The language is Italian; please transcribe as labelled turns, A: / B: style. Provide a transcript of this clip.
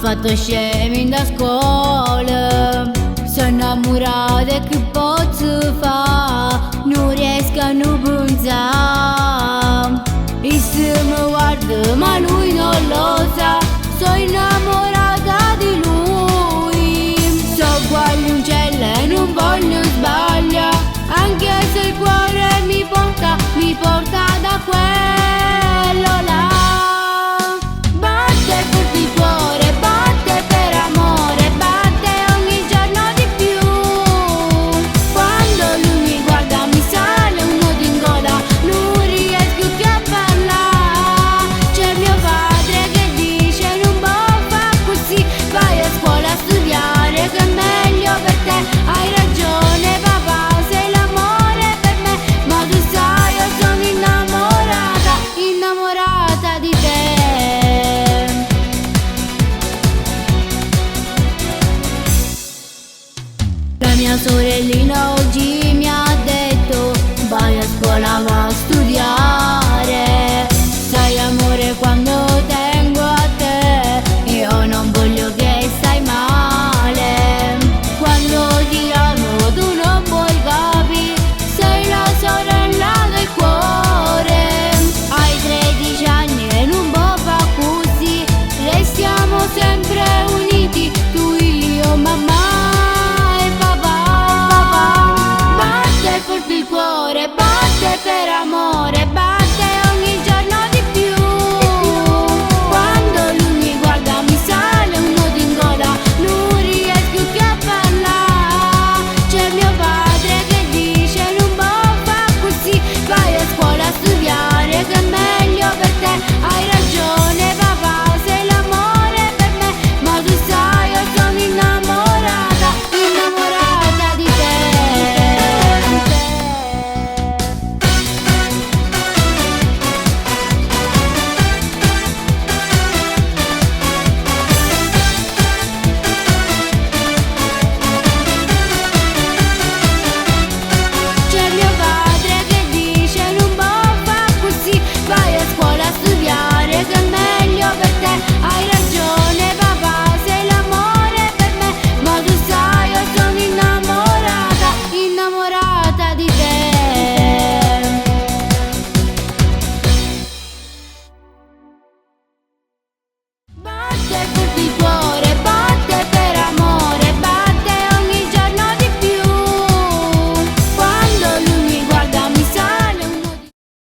A: fatto scemi da scuola, sono innamorata e che posso fare? Non riesco a non pensare. E se mi guarda ma lui non lo sa, sono innamorata di lui. So quali un cielo e non voglio sbagliare, anche se il cuore mi porta da quello là. Batte forte il cuore, batte per amore, batte ogni giorno di più. Quando lui mi guarda mi sale un nodo in gola, non riesco più a parlare. C'è mio padre che dice non può fare così, vai a scuola a studiare che è meglio per te. Hai ragione papà, sei l'amore per me, ma tu sai io sono innamorata, innamorata di te. La mia sorellina